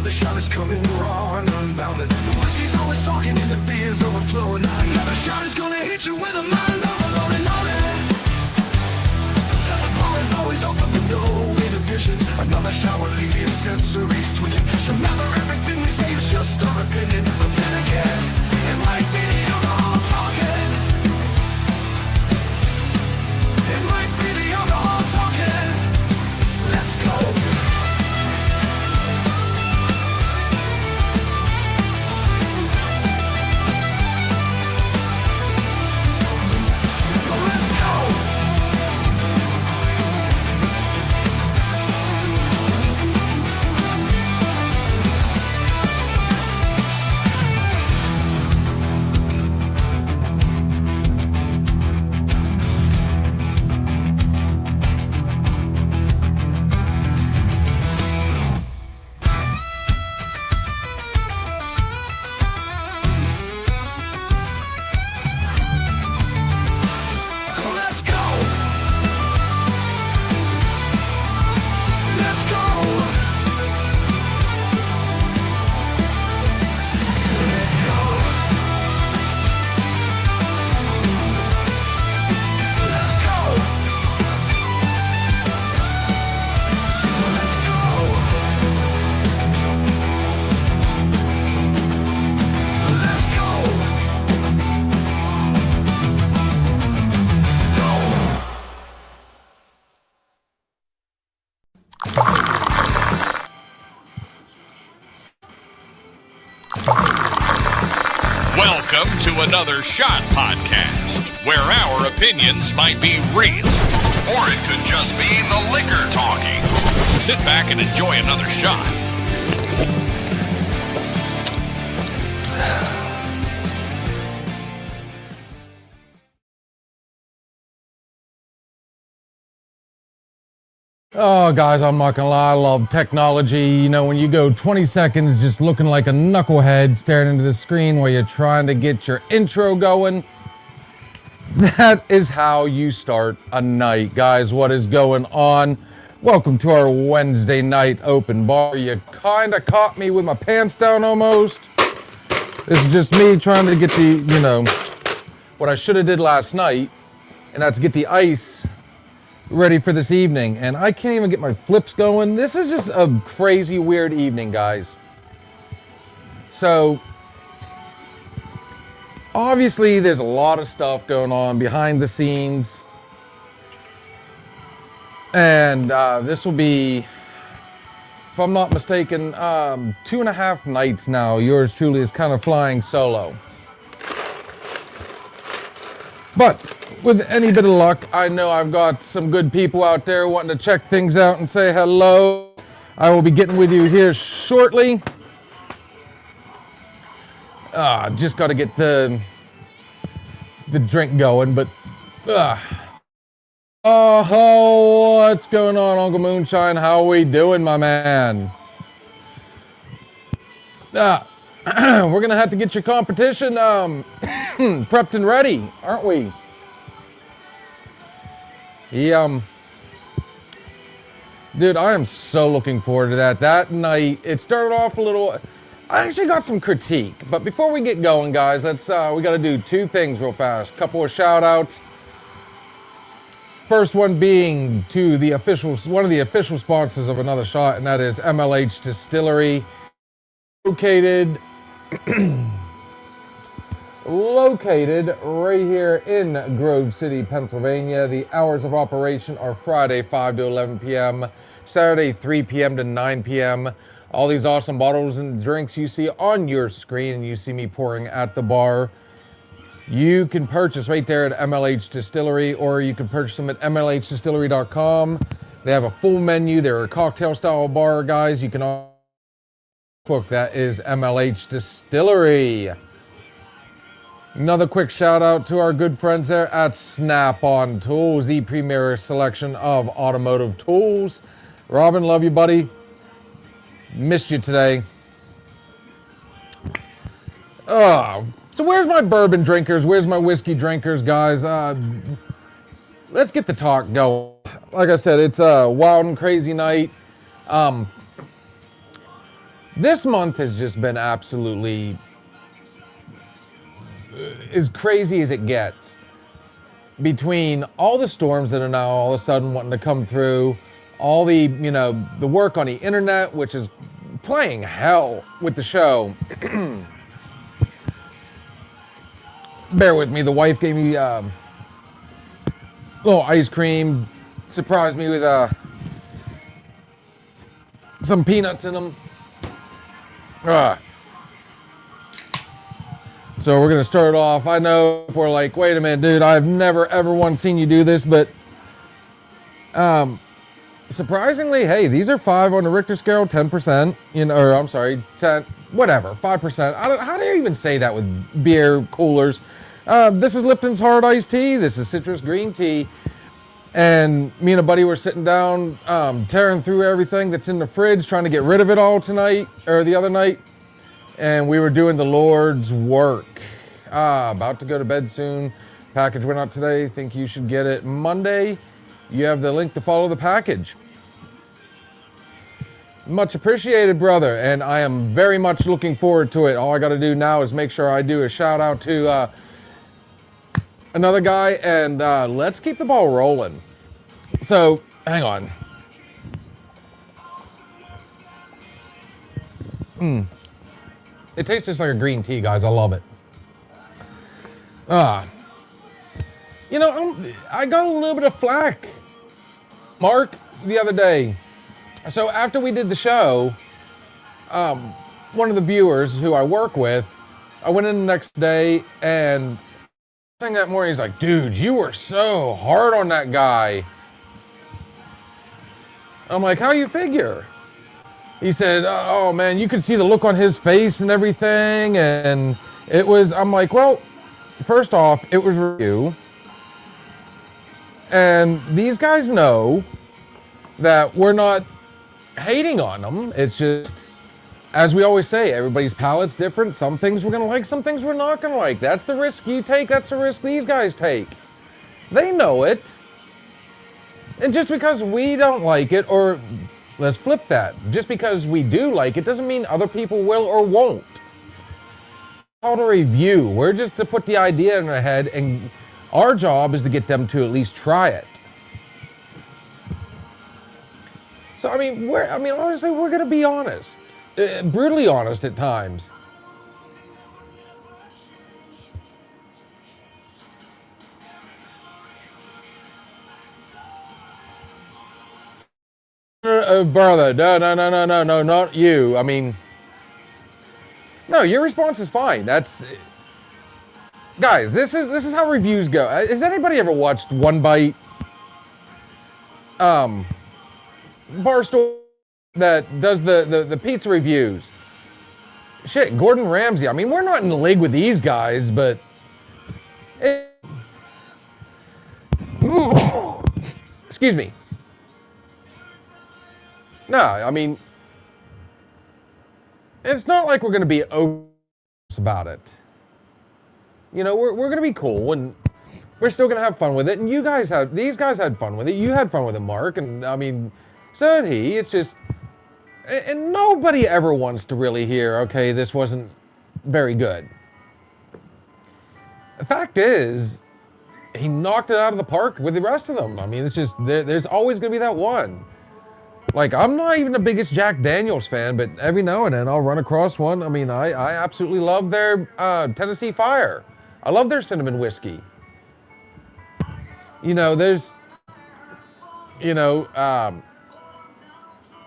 Another shot is coming raw and unbounded. The whiskey's always talking and the beer's overflowing. Another shot is gonna hit you with a mind overloading on it. The bar is always open with no inhibitions. Another shot will leave your sensories twitching. Remember, everything we say is just our opinion. But then again, it might be the alcohol talking. It might be the alcohol talking. Let's go. Welcome to Another Shot Podcast, where our opinions might be real, or it could just be the liquor talking. Sit back and enjoy another shot. Oh, guys, I'm not gonna lie, I love technology. You know, when you go 20 seconds just looking like a knucklehead staring into the screen while you're trying to get your intro going, that is how you start a night. Guys, what is going on? Welcome to our Wednesday night open bar. You kind of caught me with my pants down almost. This is just me trying to get the, you know, what I should have did last night, and that's get the ice ready for this evening, and I can't even get my flips going. This is just a crazy weird evening, guys. So obviously there's a lot of stuff going on behind the scenes, and this will be, if I'm not mistaken, 2.5 nights now yours truly is kind of flying solo. But with any bit of luck, I know I've got some good people out there wanting to check things out and say hello. I will be getting with you here shortly. Just got to get the drink going, but oh, what's going on, Uncle Moonshine? How are we doing, my man? We're gonna have to get your competition prepped and ready, aren't we? Dude, I am so looking forward to that. That night, it started off a little, I actually got some critique, but before we get going, guys, we gotta do two things real fast. Couple of shout outs. First one being to one of the official sponsors of Another Shot, and that is MLH Distillery, located right here in Grove City, Pennsylvania. The hours of operation are Friday 5 to 11 p.m., Saturday 3 p.m. to 9 p.m. All these awesome bottles and drinks you see on your screen and you see me pouring at the bar, you can purchase right there at MLH Distillery, or you can purchase them at MLHdistillery.com. They have a full menu. They're a cocktail style bar, guys. You can book. That is MLH Distillery. Another quick shout out to our good friends there at Snap-on Tools, the premier selection of automotive tools. Robin, love you, buddy. Missed you today. So where's my bourbon drinkers? Where's my whiskey drinkers, guys? Let's get the talk going. Like I said, it's a wild and crazy night. This month has just been absolutely as crazy as it gets. Between all the storms that are now all of a sudden wanting to come through, all the, the work on the internet, which is playing hell with the show. Bear with me, the wife gave me a little ice cream, surprised me with some peanuts in them. So we're gonna start off. I know we're like, wait a minute, dude, I've never ever once seen you do this, but surprisingly, hey, these are 5 on the Richter scale, 10%, or I'm sorry, 10, whatever, 5%. How do you even say that with beer coolers? This is Lipton's Hard Iced Tea. This is citrus green tea. And me and a buddy were sitting down, tearing through everything that's in the fridge, trying to get rid of it all tonight, or the other night. And we were doing the Lord's work. About to go to bed soon. Package went out today. Think you should get it Monday. You have the link to follow the package. Much appreciated, brother. And I am very much looking forward to it. All I got to do now is make sure I do a shout out to another guy. And let's keep the ball rolling. So, hang on. It tastes just like a green tea, guys. I love it. I got a little bit of flack, Mark, the other day. So after we did the show, one of the viewers who I work with, I went in the next day and that morning he's like, dude, you were so hard on that guy. I'm like, how you figure? He said, oh man, you could see the look on his face and everything. And it was, I'm like, well, first off, it was you. And these guys know that we're not hating on them. It's just, as we always say, everybody's palate's different. Some things we're going to like, some things we're not going to like. That's the risk you take. That's the risk these guys take. They know it. And just because we don't like it, or let's flip that. Just because we do like it doesn't mean other people will or won't. How to review. We're just to put the idea in their head, and our job is to get them to at least try it. So, honestly, we're going to be honest. Brutally honest at times. Brother, no, not you. No, your response is fine. That's, guys. This is how reviews go. Has anybody ever watched One Bite? Barstool that does the pizza reviews. Shit, Gordon Ramsay. We're not in the league with these guys, but excuse me. No, it's not like we're going to be over about it. We're going to be cool, and we're still going to have fun with it. And these guys had fun with it. You had fun with it, Mark. And so did he. It's just, and nobody ever wants to really hear, okay, this wasn't very good. The fact is, he knocked it out of the park with the rest of them. It's just, there's always going to be that one. Like, I'm not even the biggest Jack Daniels fan, but every now and then I'll run across one. I absolutely love their Tennessee Fire. I love their cinnamon whiskey. There's,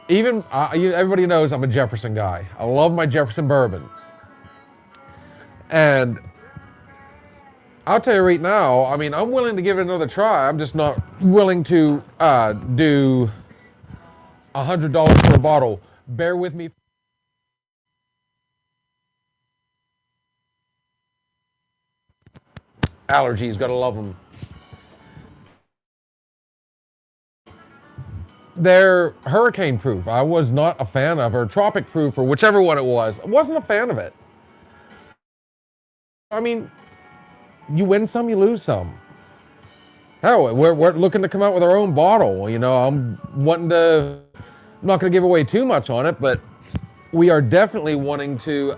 everybody knows I'm a Jefferson guy. I love my Jefferson bourbon. And I'll tell you right now, I'm willing to give it another try. I'm just not willing to do $100 for a bottle. Bear with me. Allergies, gotta love them. They're hurricane proof. I was not a fan of, or tropic proof, or whichever one it was. I wasn't a fan of it. You win some, you lose some. Hell, we're looking to come out with our own bottle. I'm not going to give away too much on it, but we are definitely wanting to,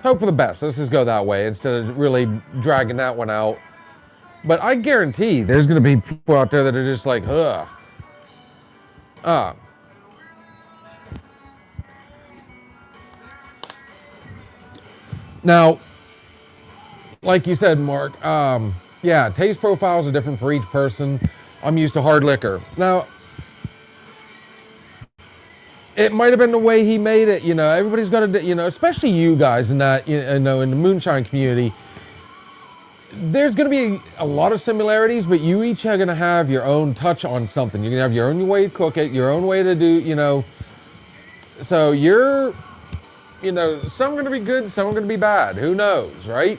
hope for the best. Let's just go that way instead of really dragging that one out. But I guarantee there's going to be people out there that are just like, ugh. Now, like you said, Mark, yeah, taste profiles are different for each person. I'm used to hard liquor. Now, it might have been the way he made it. Everybody's got to, especially you guys in that, in the moonshine community. There's going to be a lot of similarities, but you each are going to have your own touch on something. You're going to have your own way to cook it, your own way to do, So you're, some are going to be good, some are going to be bad. Who knows, right?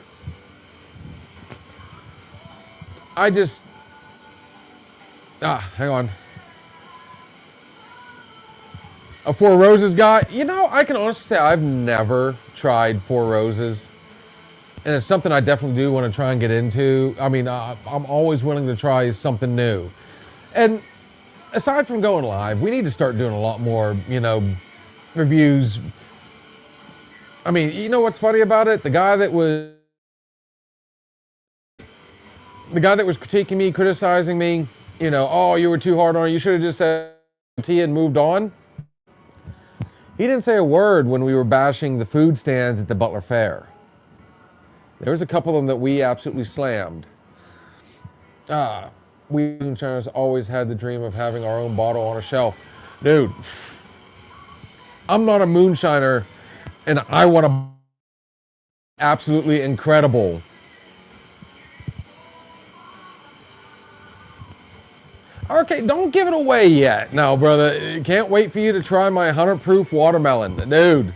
Hang on. A Four Roses guy? I can honestly say I've never tried Four Roses. And it's something I definitely do want to try and get into. I mean, I'm always willing to try something new. And aside from going live, we need to start doing a lot more, reviews. I mean, you know what's funny about it? The guy that was critiquing me, criticizing me, oh, you were too hard on it. You should have just said tea and moved on. He didn't say a word when we were bashing the food stands at the Butler Fair. There was a couple of them that we absolutely slammed. We moonshiners always had the dream of having our own bottle on a shelf. Dude, I'm not a moonshiner, and I want to absolutely incredible. Okay, don't give it away yet. No, brother, can't wait for you to try my 100 proof watermelon. Dude,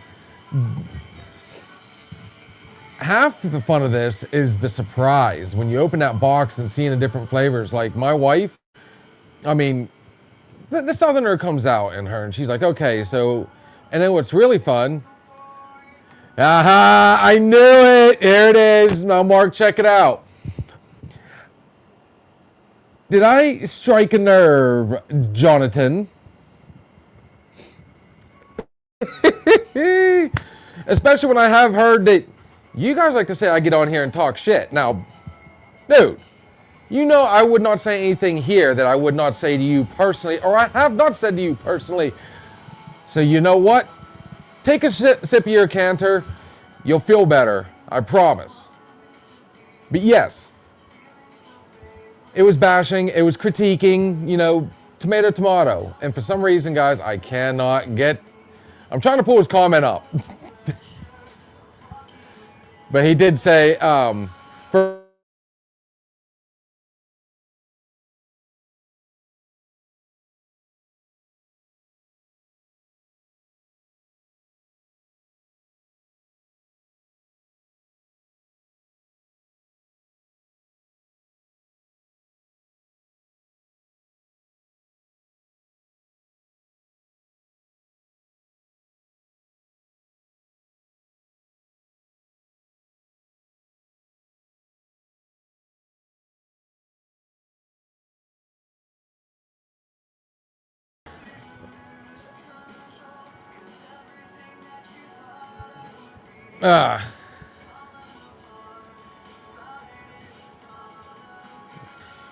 half the fun of this is the surprise when you open that box and seeing the different flavors. Like my wife, I mean, the Southerner comes out in her and she's like, okay, so, and then what's really fun, aha, I knew it, here it is. Now Mark, check it out. Did I strike a nerve, Jonathan? Especially when I have heard that you guys like to say I get on here and talk shit. Now, dude, I would not say anything here that I would not say to you personally, or I have not said to you personally. So you know what? Take a sip of your Canter. You'll feel better. I promise. But yes, it was bashing. It was critiquing, tomato. And for some reason, guys, I cannot get... I'm trying to pull his comment up. But he did say,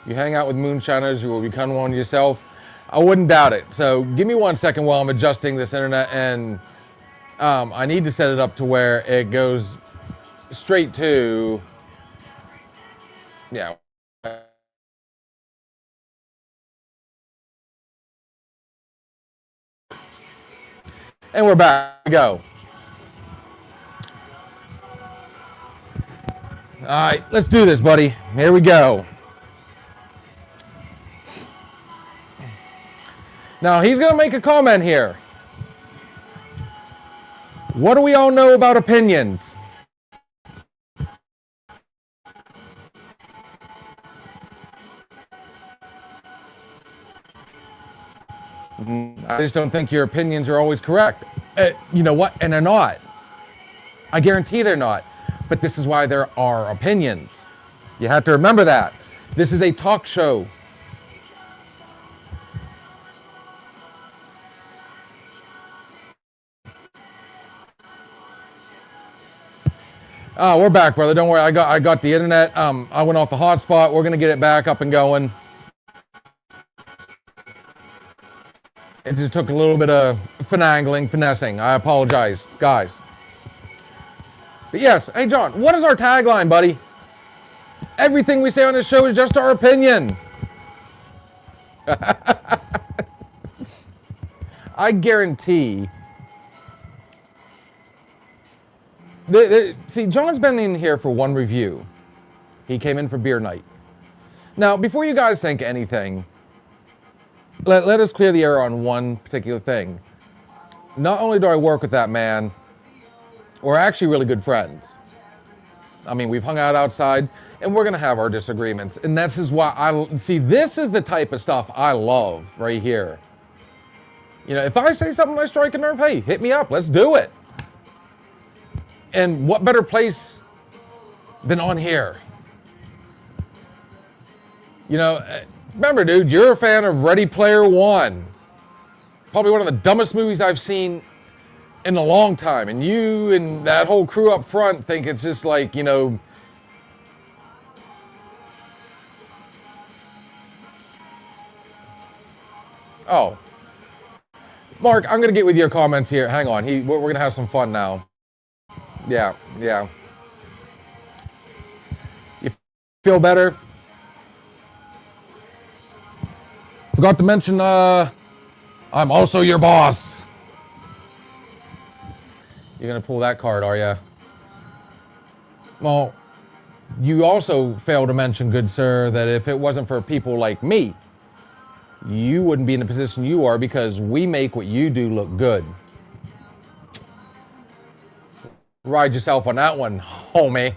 you hang out with moonshiners, you will become one yourself. I wouldn't doubt it. So give me 1 second while I'm adjusting this internet, and I need to set it up to where it goes straight to, yeah. And we're back. Go. All right, let's do this, buddy. Here we go. Now, he's going to make a comment here. What do we all know about opinions? I just don't think your opinions are always correct. You know what? And they're not. I guarantee they're not. But this is why there are opinions. You have to remember that. This is a talk show. Oh, we're back, brother. Don't worry. I got the internet. I went off the hotspot. We're gonna get it back up and going. It just took a little bit of finessing. I apologize, guys. But yes, hey John, what is our tagline, buddy? Everything we say on this show is just our opinion. I guarantee. See, John's been in here for one review. He came in for beer night. Now, before you guys think anything, let us clear the air on one particular thing. Not only do I work with that man, we're actually really good friends. I mean, we've hung out outside, and we're gonna have our disagreements. And this is why this is the type of stuff I love right here. You know, if I say something I strike a nerve, hey, hit me up, let's do it. And what better place than on here? You know, remember, dude, you're a fan of Ready Player One. Probably one of the dumbest movies I've seen in a long time. And you and that whole crew up front think it's just like, you know... Oh. Mark, I'm going to get with your comments here. Hang on. We're going to have some fun now. Yeah. You feel better? Forgot to mention, I'm also your boss. You're gonna pull that card, are you? Well, you also failed to mention, good sir, that if it wasn't for people like me, you wouldn't be in the position you are because we make what you do look good. Ride yourself on that one, homie.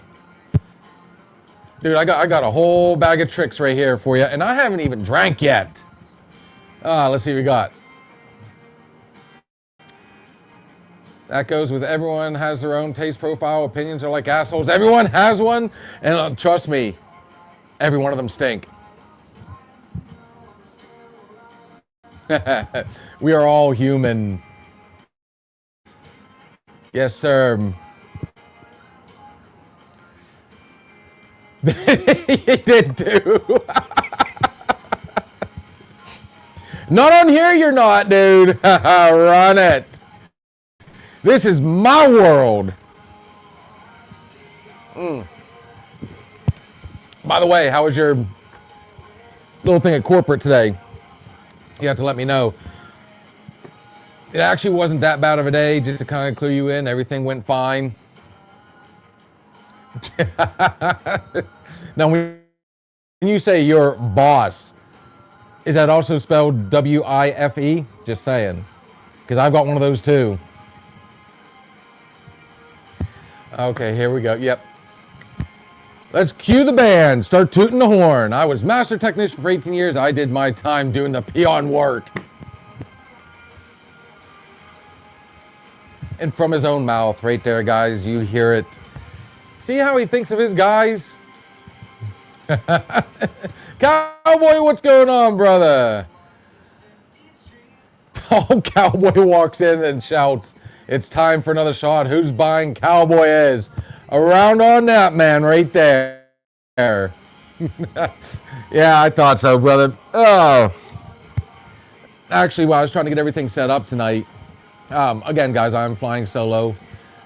Dude, I got a whole bag of tricks right here for you, and I haven't even drank yet. Let's see what we got. That goes with everyone has their own taste profile. Opinions are like assholes. Everyone has one, and trust me, every one of them stink. We are all human. Yes, sir. He did too. Not on here, you're not, dude. Run it. This is my world. By the way, how was your little thing at corporate today? You have to let me know. It actually wasn't that bad of a day, just to kind of clue you in. Everything went fine. Now, when you say your boss, is that also spelled W-I-F-E? Just saying. Because I've got one of those too. Okay, here we go. Yep. Let's cue the band. Start tooting the horn. I was master technician for 18 years. I did my time doing the peon work. And from his own mouth, right there, guys, you hear it. See how he thinks of his guys? Cowboy, what's going on, brother? Oh, Cowboy walks in and shouts, "It's time for another shot. Who's buying?" Cowboy is. Around on that man right there. Yeah, I thought so, brother. Oh. Actually, well, I was trying to get everything set up tonight. Again, guys, I'm flying solo.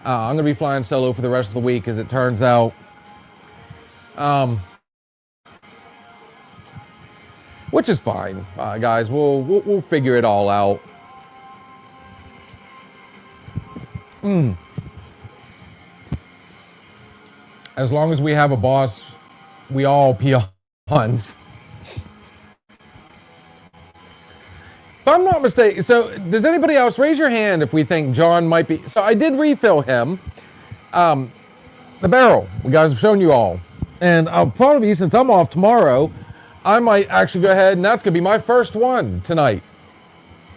I'm going to be flying solo for the rest of the week, as it turns out. Which is fine, guys. We'll figure it all out. As long as we have a boss, we all peons. If I'm not mistaken, so does anybody else raise your hand if we think John might be? So I did refill him, the barrel. You guys have shown you all, and I'll probably, since I'm off tomorrow, I might actually go ahead, and that's gonna be my first one tonight.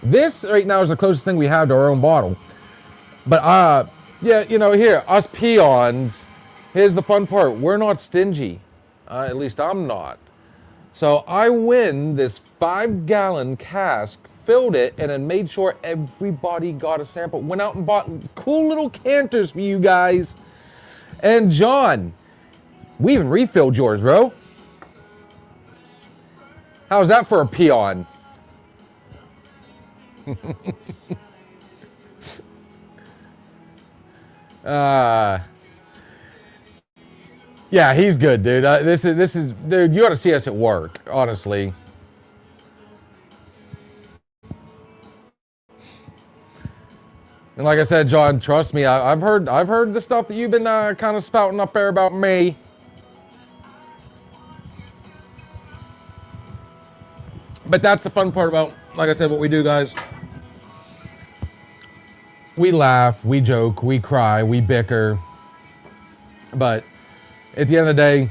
This right now is the closest thing we have to our own bottle. But yeah, you know, here, us peons, here's the fun part. We're not stingy. At least I'm not. So I win this 5-gallon cask, filled it, and then made sure everybody got a sample. Went out and bought cool little canters for you guys. And John, we even refilled yours, bro. How's that for a peon? Yeah, he's good, dude. This is, dude. You ought to see us at work, honestly. And like I said, John, trust me, I've heard the stuff that you've been kind of spouting up there about me. But that's the fun part about, like I said, what we do, guys. We laugh, we joke, we cry, we bicker. But at the end of the day,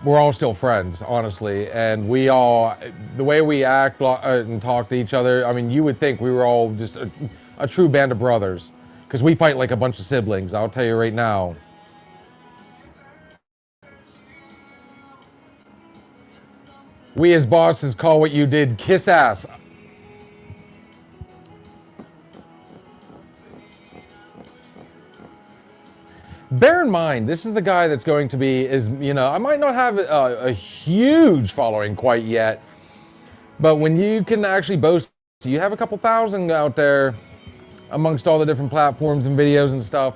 we're all still friends, honestly. And we all, the way we act and talk to each other, I mean, you would think we were all just a true band of brothers. Because we fight like a bunch of siblings, I'll tell you right now. We as bosses call what you did kiss ass. Bear in mind, this is the guy that's going to be, I might not have a huge following quite yet, but when you can actually boast, you have a couple thousand out there amongst all the different platforms and videos and stuff.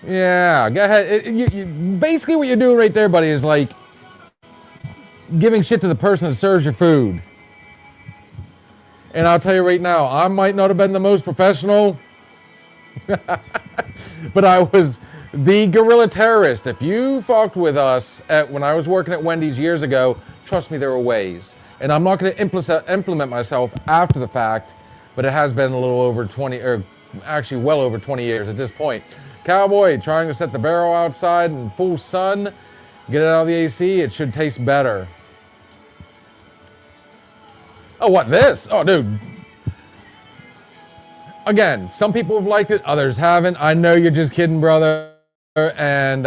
Yeah, go ahead. Basically what you're doing right there, buddy, is like giving shit to the person that serves your food. And I'll tell you right now, I might not have been the most professional, but I was the guerrilla terrorist. If you fucked with us when I was working at Wendy's years ago, trust me, there were ways. And I'm not going to implement myself after the fact, but it has been a little over 20, or actually well over 20 years at this point. Cowboy trying to set the barrel outside in full sun, get it out of the AC, it should taste better. Oh, what, this? Oh, dude. Again, some people have liked it, others haven't. I know you're just kidding, brother. And,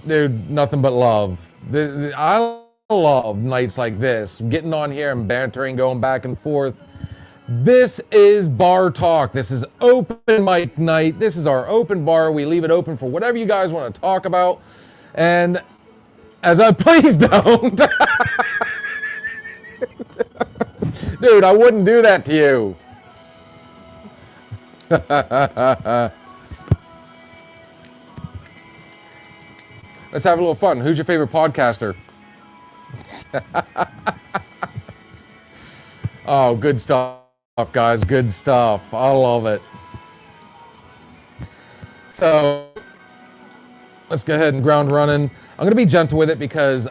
dude, nothing but love. I love nights like this. Getting on here and bantering, going back and forth. This is bar talk. This is open mic night. This is our open bar. We leave it open for whatever you guys want to talk about. And please don't. Dude, I wouldn't do that to you. Let's have a little fun. Who's your favorite podcaster? Oh, good stuff, guys. Good stuff. I love it. So, let's go ahead and ground running. I'm going to be gentle with it because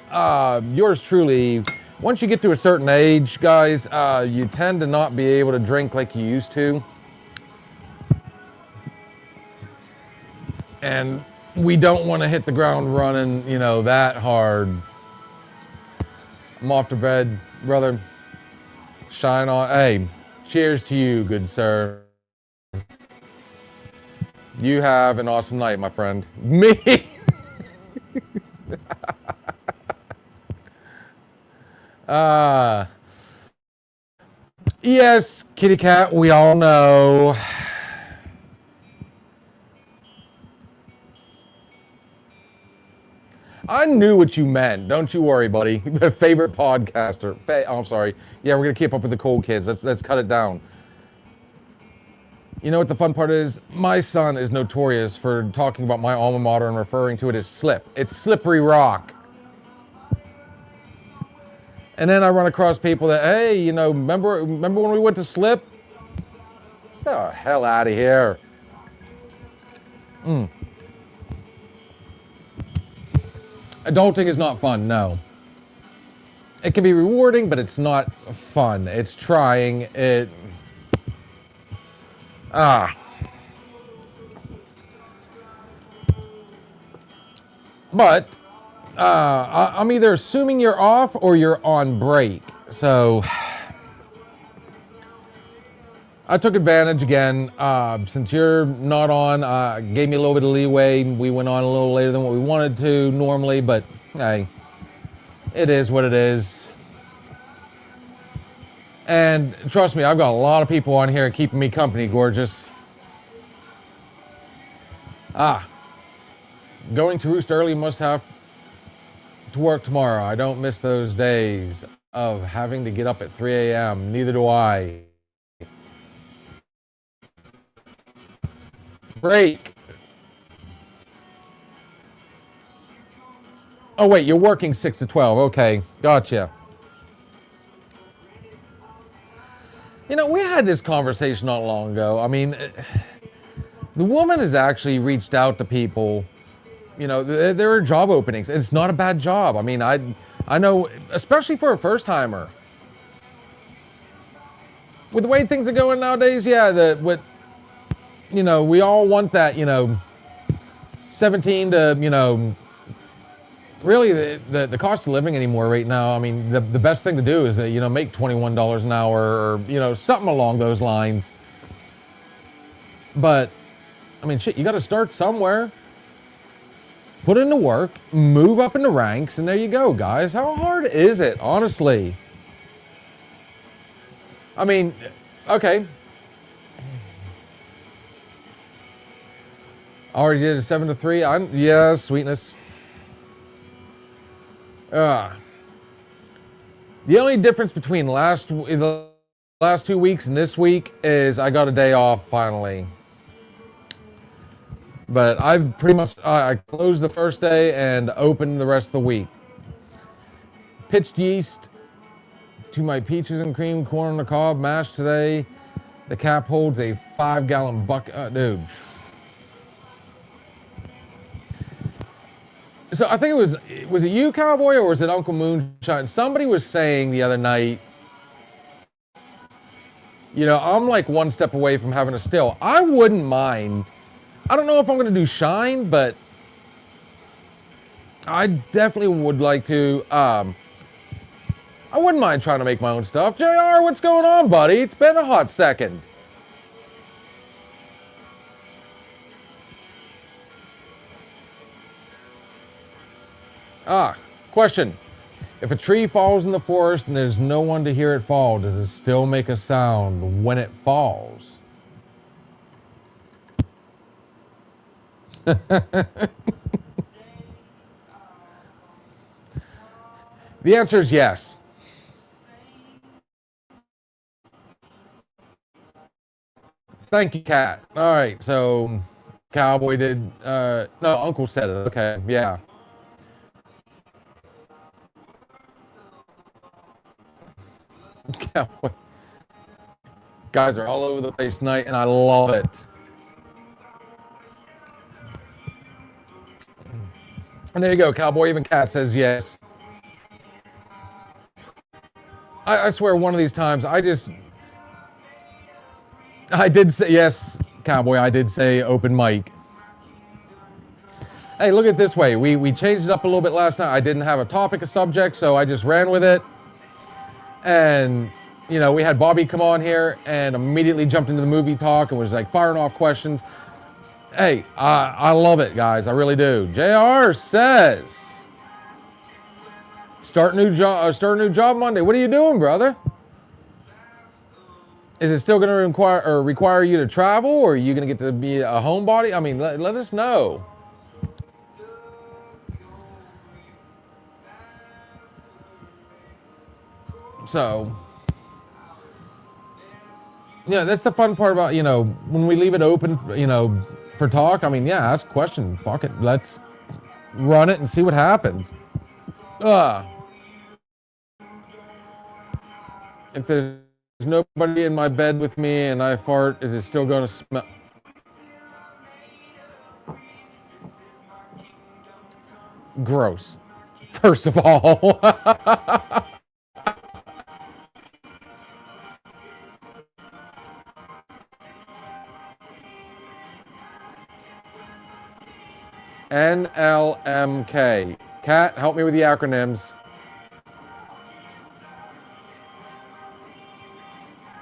yours truly, once you get to a certain age, guys, you tend to not be able to drink like you used to. And we don't want to hit the ground running, that hard. I'm off to bed, brother. Shine on. Hey, cheers to you, good sir. You have an awesome night, my friend. Me? Yes, kitty cat, we all know. I knew what you meant. Don't you worry, buddy. Favorite podcaster. I'm sorry. Yeah, we're going to keep up with the cool kids. Let's cut it down. You know what the fun part is? My son is notorious for talking about my alma mater and referring to it as Slip. It's Slippery Rock. And then I run across people that, hey, remember when we went to Slip? Oh, hell out of here. Adulting is not fun, no. It can be rewarding, but it's not fun. It's trying. But I'm either assuming you're off or you're on break. So I took advantage again. Since you're not on, gave me a little bit of leeway. We went on a little later than what we wanted to normally, but hey, it is what it is. And trust me, I've got a lot of people on here keeping me company, gorgeous. Going to roost early, must have to work tomorrow. I don't miss those days of having to get up at 3 a.m. Neither do I. Break. Oh, wait, you're working 6 to 12. Okay, gotcha. You know, we had this conversation not long ago. I mean, the woman has actually reached out to people. You know, there are job openings. It's not a bad job. I mean, I know, especially for a first-timer. With the way things are going nowadays, yeah, you know, we all want that, you know, 17 to, you know, really the cost of living anymore right now. I mean, the best thing to do is, you know, make $21 an hour or, you know, something along those lines. But, I mean, shit, you got to start somewhere. Put in the work, move up in the ranks, and there you go, guys. How hard is it, honestly? I mean, okay. Already did a 7 to 3. Yeah, sweetness. The only difference between the last 2 weeks and this week is I got a day off finally. But I've pretty much, I closed the first day and opened the rest of the week. Pitched yeast to my peaches and cream corn on the cob mash today. The cap holds a 5-gallon bucket. Dude. So I think was it you, Cowboy, or was it Uncle Moonshine? Somebody was saying the other night, you know, I'm like one step away from having a still. I wouldn't mind. I don't know if I'm going to do Shine, but I definitely would like to. I wouldn't mind trying to make my own stuff. JR, what's going on, buddy? It's been a hot second. Question. If a tree falls in the forest and there's no one to hear it fall, does it still make a sound when it falls? The answer is yes. Thank you, Kat. All right, so Cowboy did, no, Uncle said it. Okay, yeah. Cowboy. Guys are all over the place tonight, and I love it. And there you go, Cowboy. Even Kat says yes. I swear one of these times, I did say, yes, Cowboy, I did say open mic. Hey, look at it this way. We changed it up a little bit last night. I didn't have a topic, a subject, so I just ran with it. And, you know, we had Bobby come on here and immediately jumped into the movie talk and was like firing off questions. Hey, I love it, guys. I really do. JR says, start a new job Monday. What are you doing, brother? Is it still going to require you to travel, or are you going to get to be a homebody? I mean, let us know. So, yeah, that's the fun part about, you know, when we leave it open, you know, for talk. I mean, yeah, ask a question. Fuck it. Let's run it and see what happens. If there's nobody in my bed with me and I fart, is it still going to smell? Gross. First of all. NLMK. Kat, help me with the acronyms.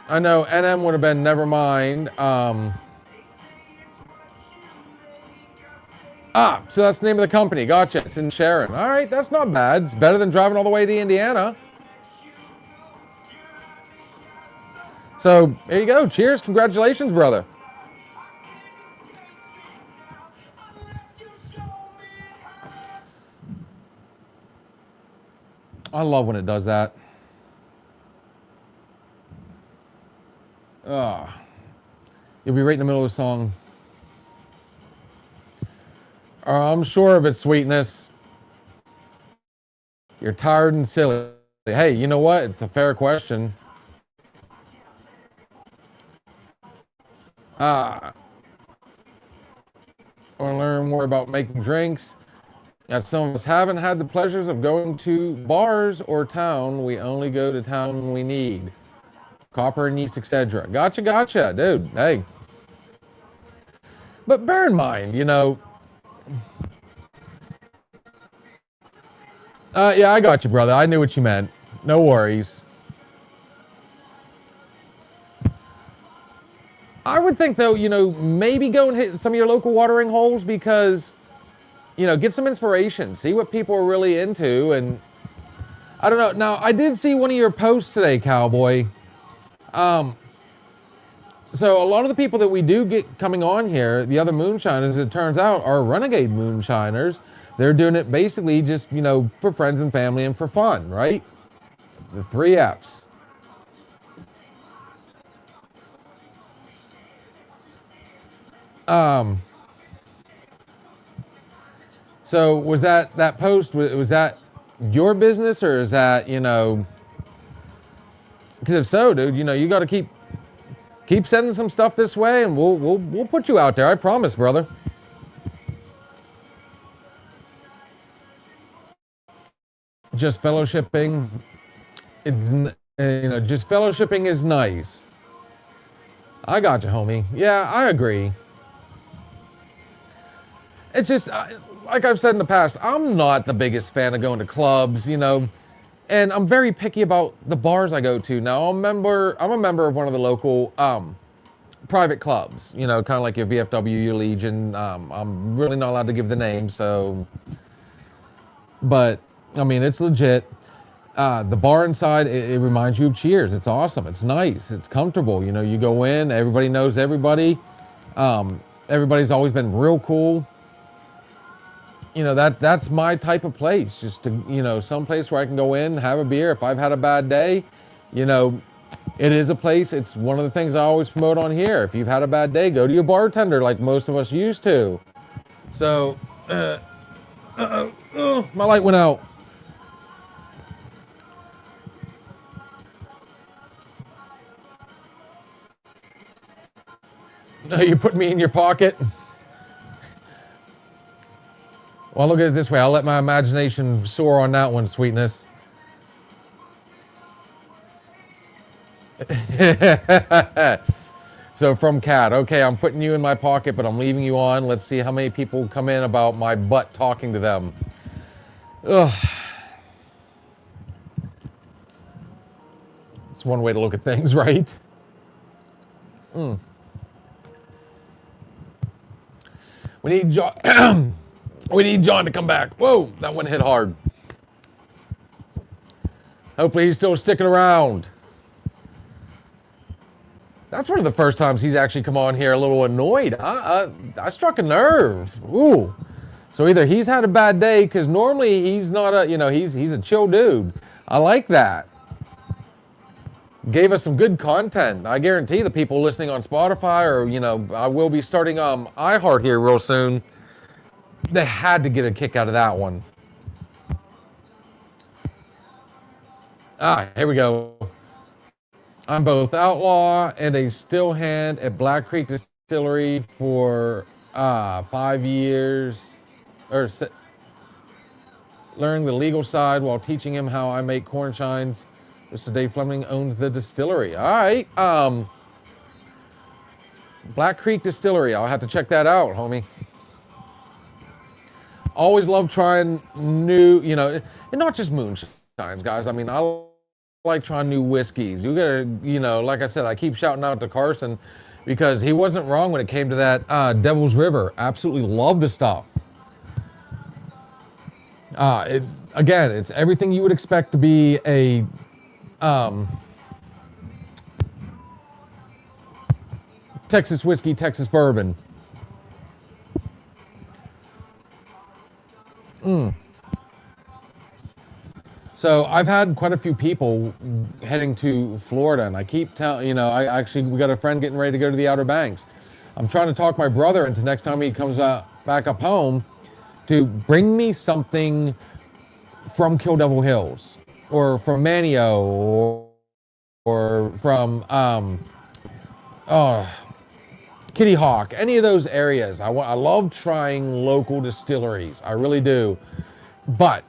I know NM would have been never mind. So that's the name of the company. Gotcha. It's in Sharon. All right, that's not bad. It's better than driving all the way to Indiana. So there you go. Cheers. Congratulations, brother. I love when it does that. You'll be right in the middle of the song. I'm sure of it, sweetness. You're tired and silly. Hey, you know what? It's a fair question. Want to learn more about making drinks? Now, some of us haven't had the pleasures of going to bars or town. We only go to town when we need. Copper and yeast, etc. Gotcha, dude. Hey. But bear in mind, you know. Yeah, I got you, brother. I knew what you meant. No worries. I would think, though, you know, maybe go and hit some of your local watering holes because, you know, get some inspiration. See what people are really into. And I don't know. Now, I did see one of your posts today, Cowboy. So a lot of the people that we do get coming on here, the other moonshiners, it turns out, are renegade moonshiners. They're doing it basically just, you know, for friends and family and for fun, right? The 3 F's. So was that post, was that your business or is that, you know, because if so, dude, you know, you got to keep sending some stuff this way and we'll put you out there. I promise, brother. Just fellowshipping, it's, you know, just fellowshipping is nice. I got you, homie. Yeah, I agree. It's just, like I've said in the past, I'm not the biggest fan of going to clubs, you know, and I'm very picky about the bars I go to. Now, I'm a member of one of the local private clubs, you know, kind of like your VFW, your Legion. I'm really not allowed to give the name, so, but, I mean, it's legit. The bar inside, it reminds you of Cheers. It's awesome. It's nice. It's comfortable. You know, you go in, everybody knows everybody. Everybody's always been real cool. You know, that's my type of place. Just to, you know, some place where I can go in, have a beer. If I've had a bad day, you know, it is a place. It's one of the things I always promote on here. If you've had a bad day, go to your bartender like most of us used to. So, my light went out. No, you put me in your pocket. Well, look at it this way. I'll let my imagination soar on that one, sweetness. So from Cat, okay, I'm putting you in my pocket, but I'm leaving you on. Let's see how many people come in about my butt talking to them. Ugh. It's one way to look at things, right? We need John. We need John to come back. Whoa, that one hit hard. Hopefully he's still sticking around. That's one of the first times he's actually come on here a little annoyed. I struck a nerve. Ooh. So either he's had a bad day, because normally he's not a, you know, he's a chill dude. I like that. Gave us some good content. I guarantee the people listening on Spotify, or, you know, I will be starting iHeart here real soon. They had to get a kick out of that one. Here we go. I'm both outlaw and a still hand at Black Creek Distillery for 5 years. Learning the legal side while teaching him how I make corn shines. Mr. Dave Fleming owns the distillery. All right. Black Creek Distillery. I'll have to check that out, homie. Always love trying new, you know, and not just moonshines, guys. I mean, I like trying new whiskeys. You gotta, you know, like I said, I keep shouting out to Carson because he wasn't wrong when it came to that Devil's River. Absolutely love the stuff. Again, it's everything you would expect to be a Texas whiskey, Texas bourbon. So I've had quite a few people heading to Florida, and I keep telling, we got a friend getting ready to go to the Outer Banks. I'm trying to talk my brother into next time he comes back up home to bring me something from Kill Devil Hills or from Manio or from Kitty Hawk, any of those areas. I love trying local distilleries. I really do. But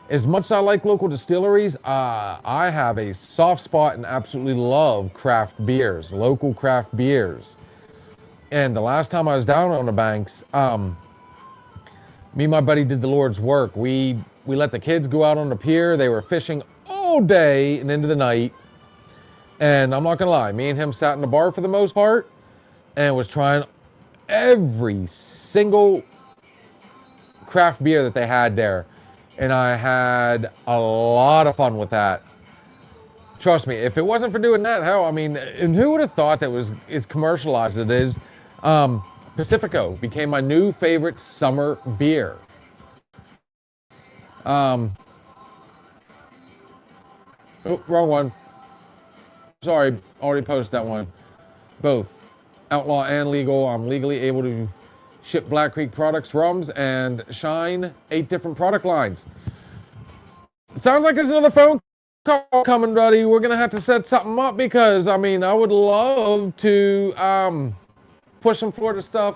as much as I like local distilleries, I have a soft spot and absolutely love craft beers, local craft beers. And the last time I was down on the banks, me and my buddy did the Lord's work. We let the kids go out on the pier. They were fishing all day and into the night. And I'm not gonna lie, me and him sat in the bar for the most part and was trying every single craft beer that they had there. And I had a lot of fun with that. Trust me, if it wasn't for doing that, hell, I mean, and who would have thought that was as commercialized as it is? Pacifico became my new favorite summer beer. Oh, wrong one. Sorry, already posted that one. Both outlaw and legal. I'm legally able to ship Black Creek products, rums, and Shine, 8 different product lines. Sounds like there's another phone call coming, buddy. We're gonna have to set something up because, I mean, I would love to push some Florida stuff.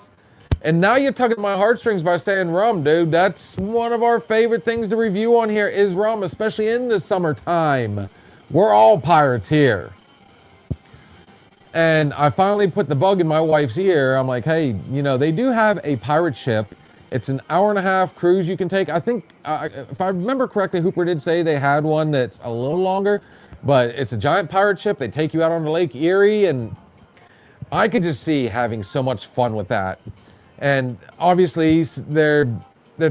And now you're tugging my heartstrings by saying rum, dude. That's one of our favorite things to review on here is rum, especially in the summertime. We're all pirates here. And I finally put the bug in my wife's ear. I'm like, hey, they do have a pirate ship. It's an 1.5-hour cruise you can take. I think, if I remember correctly, Hooper did say they had one that's a little longer, but it's a giant pirate ship. They take you out on the Lake Erie, and I could just see having so much fun with that. And obviously, their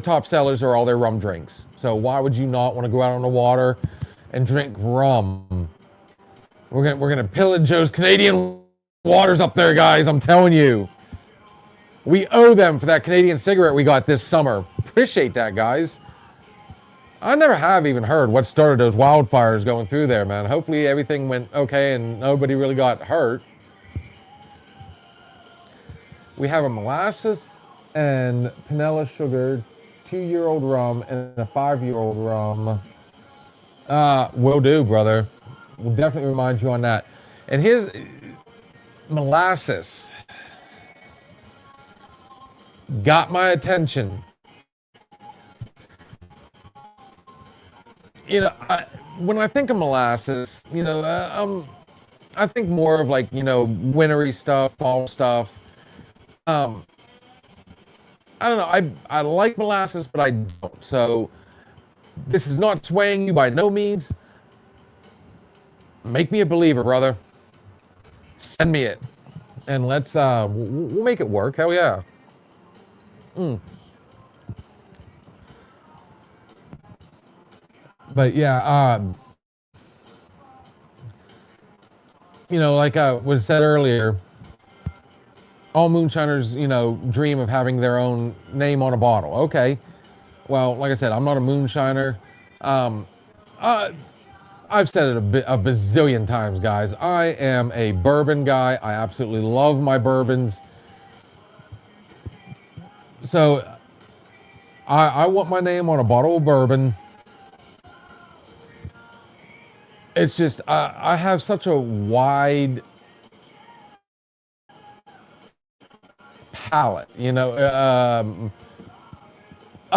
top sellers are all their rum drinks. So why would you not want to go out on the water and drink rum? We're gonna pillage those Canadian waters up there, guys. I'm telling you. We owe them for that Canadian cigarette we got this summer. Appreciate that, guys. I never have even heard what started those wildfires going through there, man. Hopefully everything went okay and nobody really got hurt. We have a molasses and panela sugar 2-year-old rum and a 5-year-old rum. Will do, brother. We'll definitely remind you on that. And here's molasses. Got my attention. When I think of molasses, I think more of like, wintry stuff, fall stuff. I don't know. I like molasses, but I don't. So this is not swaying you by no means. Make me a believer, brother. Send me it. And let's, we'll make it work. Hell yeah. But yeah, like was said earlier, all moonshiners, dream of having their own name on a bottle. Okay. Well, like I said, I'm not a moonshiner. I've said it a bazillion times, guys. I am a bourbon guy. I absolutely love my bourbons. So I want my name on a bottle of bourbon. It's just, I have such a wide palate, I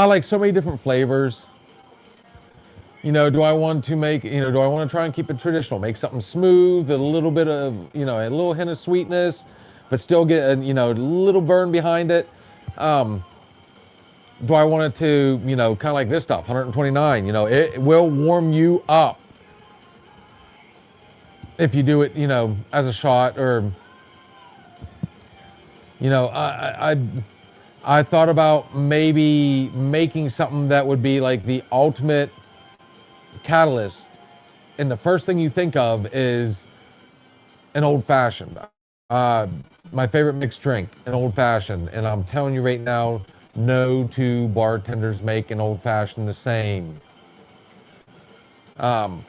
like so many different flavors. Do I want to make, do I want to try and keep it traditional? Make something smooth, a little bit of, a little hint of sweetness, but still get, a little burn behind it. Do I want it to, kind of like this stuff, 129, it will warm you up if you do it, as a shot or, I thought about maybe making something that would be like the ultimate catalyst, and the first thing you think of is an old fashioned. My favorite mixed drink, an old fashioned, and I'm telling you right now, no two bartenders make an old fashioned the same. I'm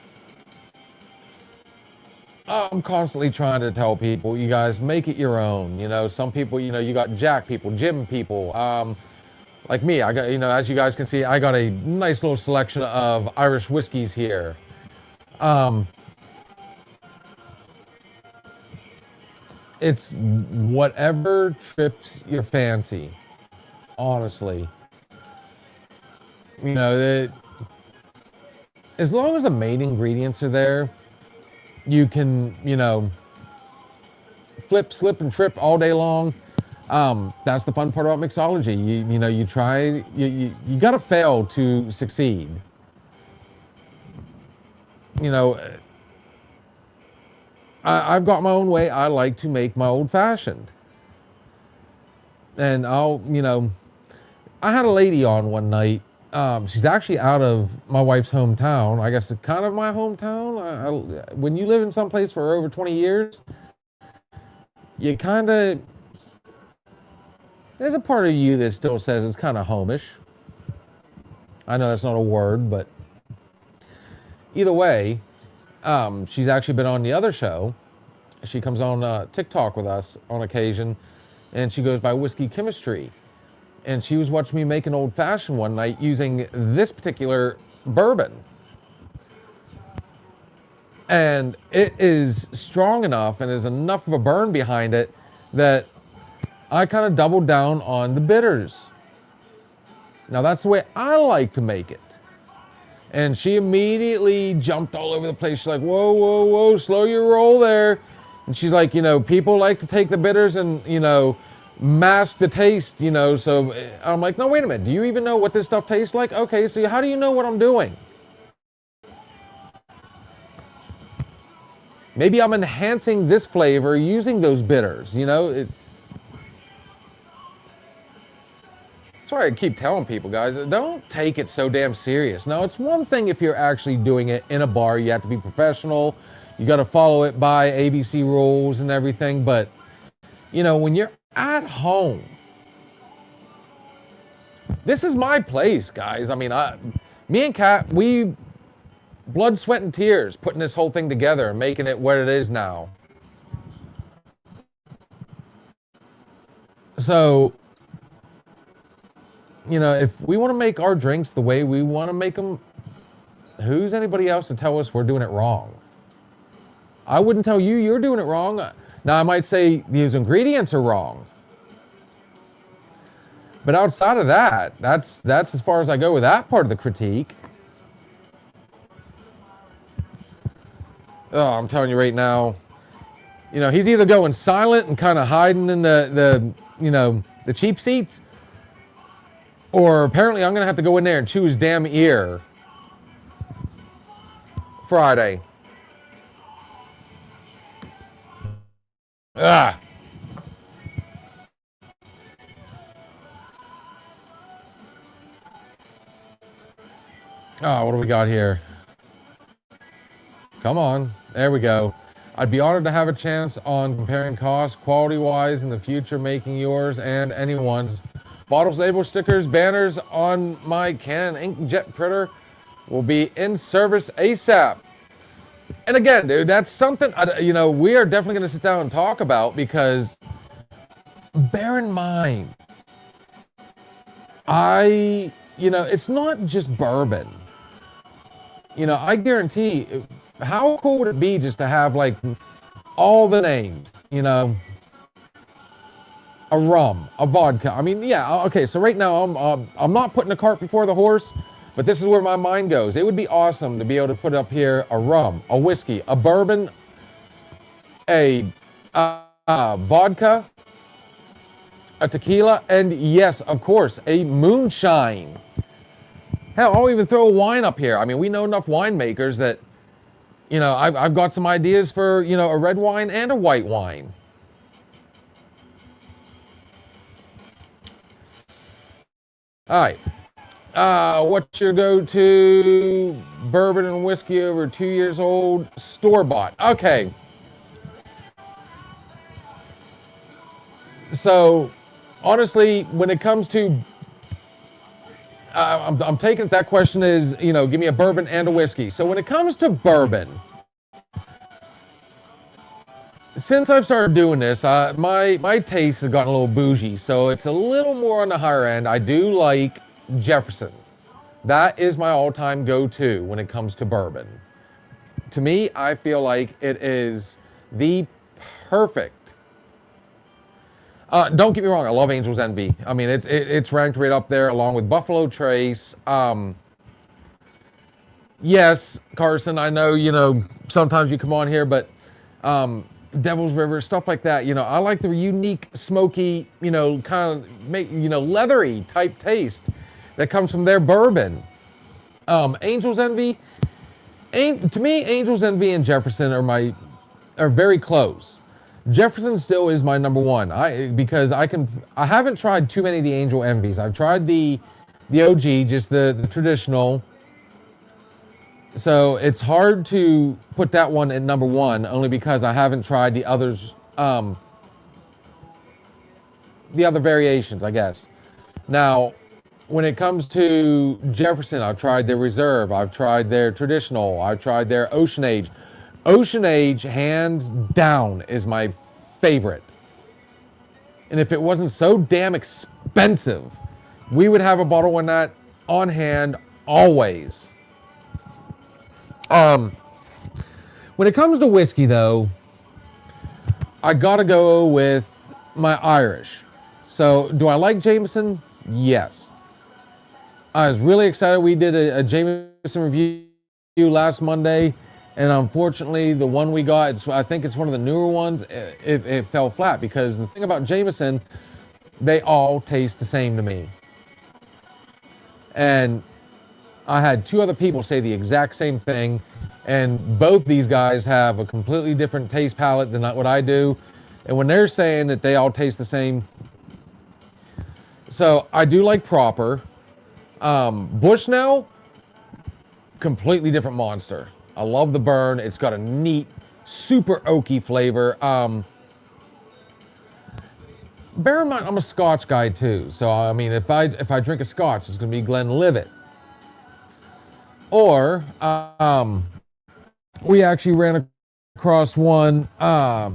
constantly trying to tell people, you guys make it your own. You know, some people, you know, you got Jack people, Jim people. Like me, I got, you know, as you guys can see, I got a nice little selection of Irish whiskeys here. It's whatever trips your fancy, honestly. You know, as long as the main ingredients are there, you can, you know, flip, slip, and trip all day long. That's the fun part about mixology. You know, you try, you gotta fail to succeed. You know, I've got my own way. I like to make my old fashioned. And I'll, you know, I had a lady on one night. She's actually out of my wife's hometown. I guess it's kind of my hometown. When you live in some place for over 20 years, you kind of, there's a part of you that still says it's kind of homish. I know that's not a word, but either way, she's actually been on the other show. She comes on TikTok with us on occasion, and she goes by Whiskey Chemistry. And she was watching me make an old fashioned one night using this particular bourbon. And it is strong enough and there's enough of a burn behind it that I kind of doubled down on the bitters. Now that's the way I like to make it. And she immediately jumped all over the place. She's like, whoa, whoa, whoa, slow your roll there. And she's like, you know, people like to take the bitters and, you know, mask the taste, you know. So I'm like, no, wait a minute. Do you even know what this stuff tastes like? Okay, so how do you know what I'm doing? Maybe I'm enhancing this flavor using those bitters, you know. That's why I keep telling people, guys, don't take it so damn serious. Now, it's one thing if you're actually doing it in a bar. You have to be professional. You got to follow it by ABC rules and everything. But, you know, when you're at home, this is my place, guys. I mean, me and Kat, we blood, sweat, and tears putting this whole thing together and making it what it is now. So, you know, if we want to make our drinks the way we want to make them, who's anybody else to tell us we're doing it wrong? I wouldn't tell you you're doing it wrong. Now, I might say these ingredients are wrong. But outside of that, that's as far as I go with that part of the critique. Oh, I'm telling you right now, you know, he's either going silent and kind of hiding in the you know, the cheap seats, or apparently I'm going to have to go in there and chew his damn ear Friday. Ah. Oh, what do we got here? Come on. There we go. I'd be honored to have a chance on comparing costs, quality-wise, in the future, making yours and anyone's bottles, labels, stickers, banners on my Canon inkjet printer will be in service ASAP. And again, dude, that's something, you know, we are definitely going to sit down and talk about, because bear in mind, you know, it's not just bourbon. You know, I guarantee, how cool would it be just to have, like, all the names, you know, a rum, a vodka. I mean, yeah, okay, so right now I'm not putting the cart before the horse, but this is where my mind goes. It would be awesome to be able to put up here a rum, a whiskey, a bourbon, a vodka, a tequila, and yes, of course, a moonshine. Hell, I'll even throw a wine up here. I mean, we know enough winemakers that, you know, I've got some ideas for, you know, a red wine and a white wine. All right. What's your go-to bourbon and whiskey over 2 years old? Store-bought. Okay. So, honestly, when it comes to, I'm taking that question is, give me a bourbon and a whiskey. So when it comes to bourbon, since I've started doing this, my taste has gotten a little bougie, so it's a little more on the higher end. I do like Jefferson. That is my all-time go-to when it comes to bourbon. To me, I feel like it is the perfect. Don't get me wrong, I love Angel's Envy. I mean, it's ranked right up there along with Buffalo Trace. Yes, Carson, I know, sometimes you come on here, but Devil's River, stuff like that. I like the unique, smoky, kind of leathery type taste that comes from their bourbon. Angel's Envy, to me, Angel's Envy and Jefferson are very close. Jefferson still is my number one. Because I haven't tried too many of the Angel Envies. I've tried the OG, just the traditional. So it's hard to put that one at number one, only because I haven't tried the others, the other variations, I guess. Now, when it comes to Jefferson, I've tried their Reserve, I've tried their traditional, I've tried their Ocean Age. Ocean Age, hands down, is my favorite. And if it wasn't so damn expensive, we would have a bottle of that on hand always. When it comes to whiskey, though, I gotta go with my Irish. So, do I like Jameson? Yes. I was really excited. We did a Jameson review last Monday, and unfortunately, the one we got, I think it's one of the newer ones, it fell flat, because the thing about Jameson, they all taste the same to me. And I had two other people say the exact same thing, and both these guys have a completely different taste palette than what I do. And when they're saying that they all taste the same, so I do like Proper. Bushnell, completely different monster. I love the burn. It's got a neat, super oaky flavor. Bear in mind, I'm a Scotch guy too. So I mean, if I drink a Scotch, it's gonna be Glenlivet. Or we actually ran across one. I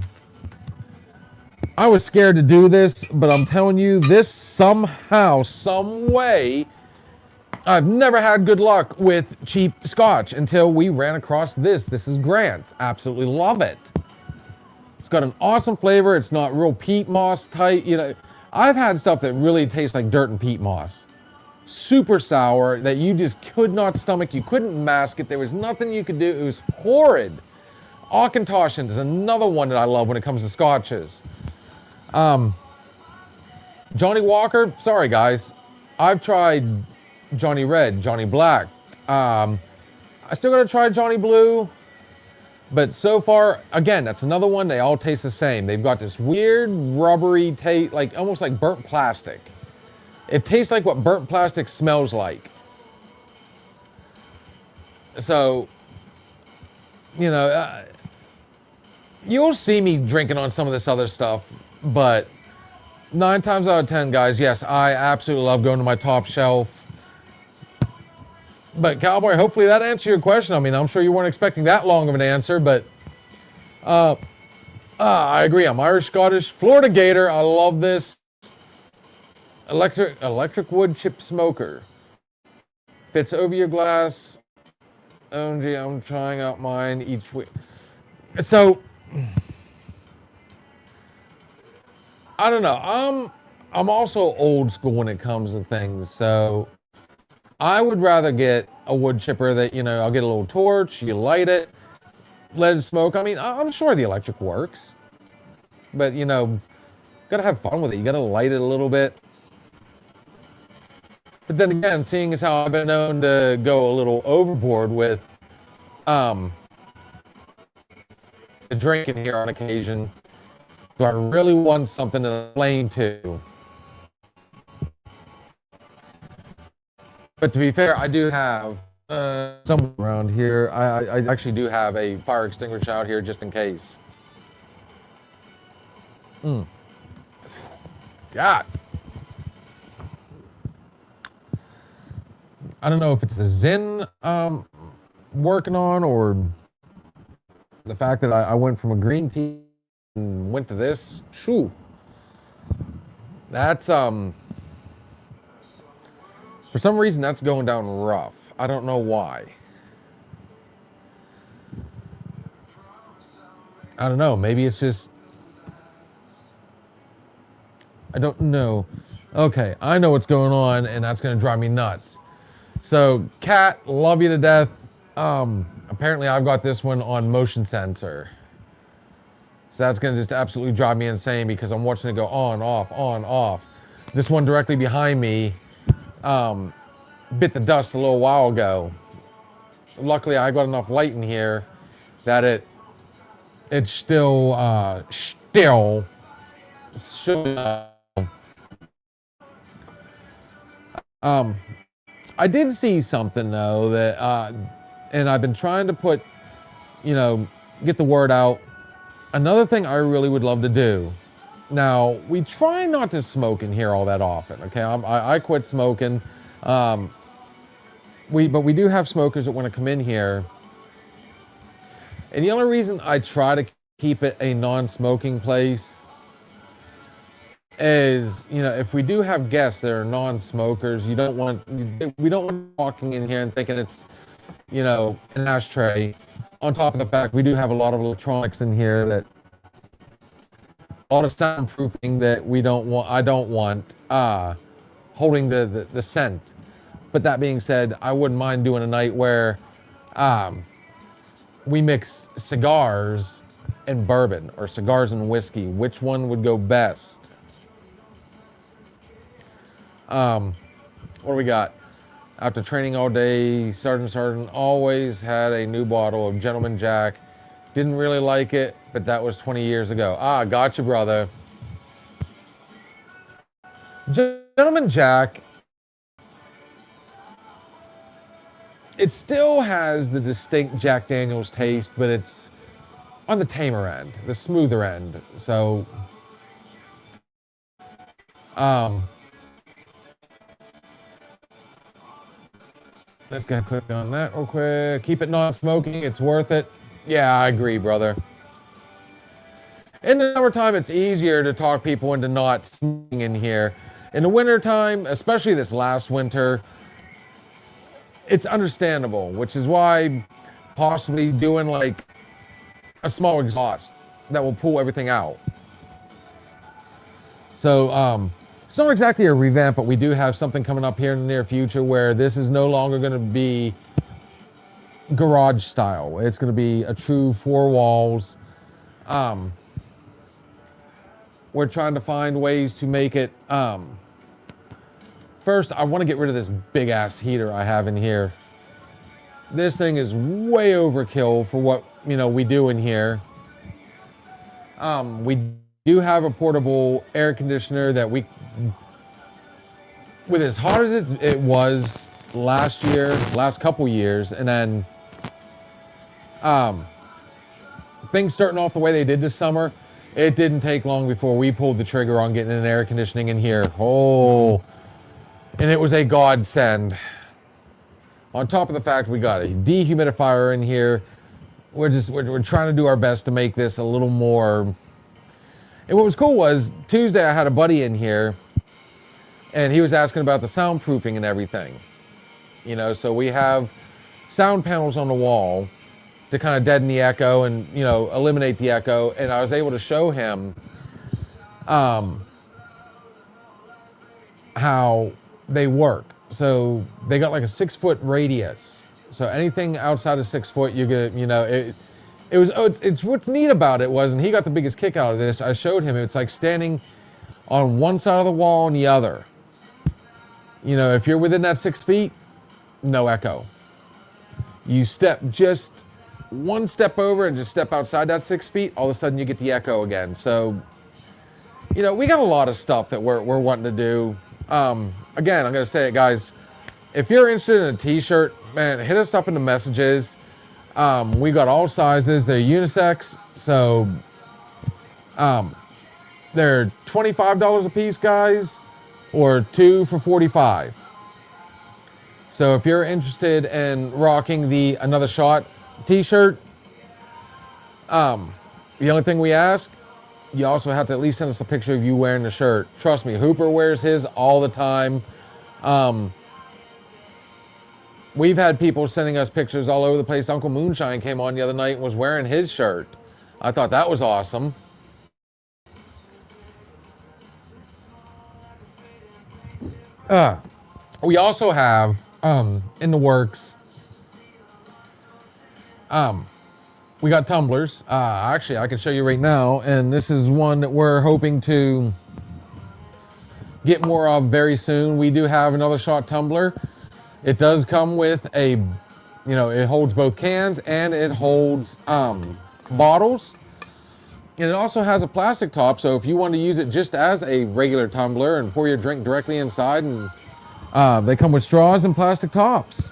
was scared to do this, but I'm telling you, this somehow, some way, I've never had good luck with cheap Scotch until we ran across this. This is Grant's. Absolutely love it. It's got an awesome flavor. It's not real peat moss type. I've had stuff that really tastes like dirt and peat moss. Super sour that you just could not stomach. You couldn't mask it. There was nothing you could do. It was horrid. Auchentoshan is another one that I love when it comes to Scotches. Johnny Walker, sorry guys. I've tried Johnny Red, Johnny Black. I still gotta try Johnny Blue. But so far, again, that's another one. They all taste the same. They've got this weird rubbery taste, like almost like burnt plastic. It tastes like what burnt plastic smells like. So, you'll see me drinking on some of this other stuff, but 9 times out of 10, guys, yes, I absolutely love going to my top shelf. But Cowboy, hopefully that answered your question. I mean, I'm sure you weren't expecting that long of an answer, but I agree. I'm Irish, Scottish, Florida Gator. I love this. Electric wood chip smoker. Fits over your glass. OMG, I'm trying out mine each week. So, I don't know. I'm also old school when it comes to things. So, I would rather get a wood chipper that, I'll get a little torch, you light it, let it smoke. I mean, I'm sure the electric works. But, gotta have fun with it. You gotta light it a little bit. But then again, seeing as how I've been known to go a little overboard with the drinking here on occasion, do I really want something to flame to? But to be fair, I do have some around here. I actually do have a fire extinguisher out here just in case. God. I don't know if it's the Zen working on, or the fact that I went from a green tea and went to this. Shoo. That's for some reason that's going down rough. I don't know why. I don't know. Maybe it's just, I don't know. Okay, I know what's going on, and that's going to drive me nuts. So, Cat, love you to death. Apparently, I've got this one on motion sensor. So that's going to just absolutely drive me insane because I'm watching it go on, off, on, off. This one directly behind me bit the dust a little while ago. Luckily, I got enough light in here that it's still should. I did see something though that, and I've been trying to put, get the word out. Another thing I really would love to do. Now, we try not to smoke in here all that often, okay? I quit smoking. But we do have smokers that want to come in here. And the only reason I try to keep it a non-smoking place is, if we do have guests that are non-smokers, we don't want walking in here and thinking it's, an ashtray. On top of the fact, we do have a lot of electronics in here that, a lot of soundproofing that I don't want holding the scent. But that being said, I wouldn't mind doing a night where we mix cigars and bourbon, or cigars and whiskey. Which one would go best? What do we got? After training all day, Sergeant always had a new bottle of Gentleman Jack. Didn't really like it, but that was 20 years ago. Gotcha, brother. Gentleman Jack, it still has the distinct Jack Daniels taste, but it's on the tamer end, the smoother end. So, let's go ahead and click on that real quick. Keep it non-smoking. It's worth it. Yeah, I agree, brother. In the summertime, it's easier to talk people into not smoking in here. In the wintertime, especially this last winter, it's understandable, which is why possibly doing like a small exhaust that will pull everything out. So, it's not exactly a revamp, but we do have something coming up here in the near future where this is no longer going to be garage style. It's going to be a true four walls. We're trying to find ways to make it. First, I want to get rid of this big ass heater I have in here. This thing is way overkill for what we do in here. We do have a portable air conditioner that with as hot as it was last couple years, and then things starting off the way they did this summer, it didn't take long before we pulled the trigger on getting an air conditioning in here. And it was a godsend. On top of the fact we got a dehumidifier in here, we're trying to do our best to make this a little more. And what was cool was Tuesday I had a buddy in here, and he was asking about the soundproofing and everything. So we have sound panels on the wall to kind of deaden the echo and, eliminate the echo. And I was able to show him how they work. So they got like a 6-foot radius. So anything outside of 6 foot, you get, it's what's neat about it was, and he got the biggest kick out of this. I showed him, it's like standing on one side of the wall and the other. If you're within that 6 feet, no echo. You step just one step over and just step outside that 6 feet, all of a sudden you get the echo again. So, we got a lot of stuff that we're wanting to do. Again, I'm going to say it, guys. If you're interested in a t-shirt, man, hit us up in the messages. We got all sizes. They're unisex. So, they're $25 a piece, guys, or 2 for $45. So if you're interested in rocking the Another Shot t-shirt, the only thing we ask, you also have to at least send us a picture of you wearing the shirt. Trust me, Hooper wears his all the time. We've had people sending us pictures all over the place. Uncle Moonshine came on the other night and was wearing his shirt. I thought that was awesome. We also have in the works, we got tumblers. Actually, I can show you right now, and this is one that we're hoping to get more of very soon. We do have Another Shot tumbler. It does come with a, it holds both cans and it holds bottles. And it also has a plastic top, so if you want to use it just as a regular tumbler and pour your drink directly inside, and they come with straws and plastic tops.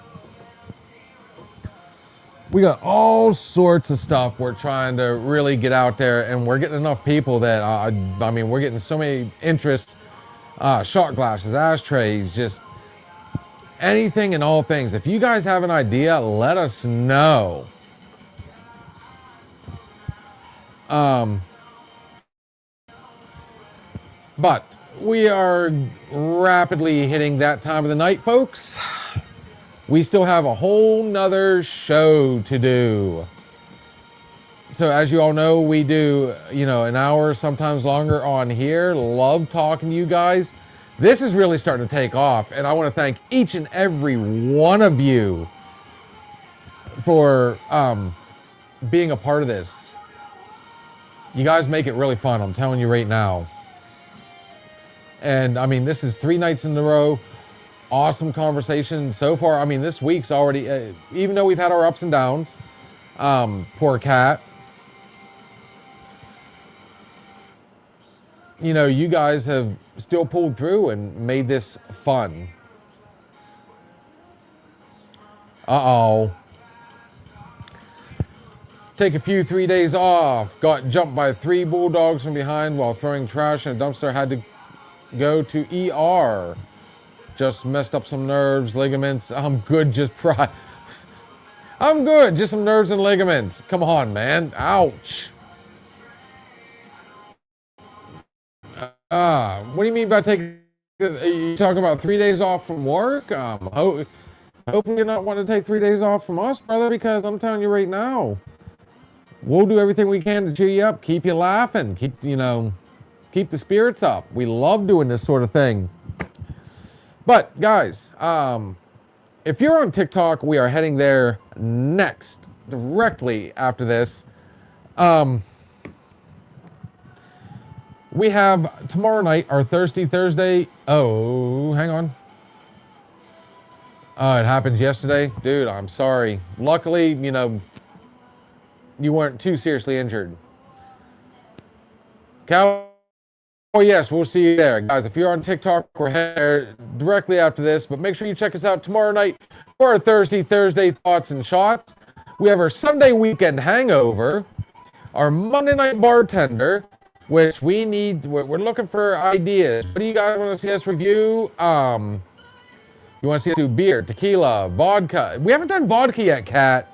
We got all sorts of stuff we're trying to really get out there, and we're getting enough people that, we're getting so many interests, shot glasses, ashtrays, just anything and all things. If you guys have an idea, let us know. But we are rapidly hitting that time of the night, folks. We still have a whole nother show to do. So as you all know, we do, an hour, sometimes longer on here. Love talking to you guys. This is really starting to take off, and I want to thank each and every one of you for being a part of this. You guys make it really fun, I'm telling you right now. And this is 3 nights in a row. Awesome conversation so far. This week's already, even though we've had our ups and downs, poor Cat. You guys have still pulled through and made this fun. Uh-oh. Take a few 3 days off. Got jumped by 3 bulldogs from behind while throwing trash in a dumpster. Had to go to ER. Just messed up some nerves, ligaments. I'm good, I'm good, just some nerves and ligaments. Come on, man. Ouch. What do you mean by taking... You talking about 3 days off from work? Hopefully you're not wanting to take 3 days off from us, brother, because I'm telling you right now, we'll do everything we can to cheer you up, keep you laughing, keep the spirits up. We love doing this sort of thing. But guys, if you're on TikTok, we are heading there next, directly after this. We have tomorrow night, our Thirsty Thursday. Oh, hang on. It happened yesterday. Dude, I'm sorry. Luckily, you weren't too seriously injured. Oh yes, we'll see you there. Guys, if you're on TikTok, we're here directly after this, but make sure you check us out tomorrow night for our Thursday Thoughts and Shots. We have our Sunday Weekend Hangover, our Monday Night Bartender, which we're looking for ideas. What do you guys want to see us review? You want to see us do beer, tequila, vodka? We haven't done vodka yet, Kat.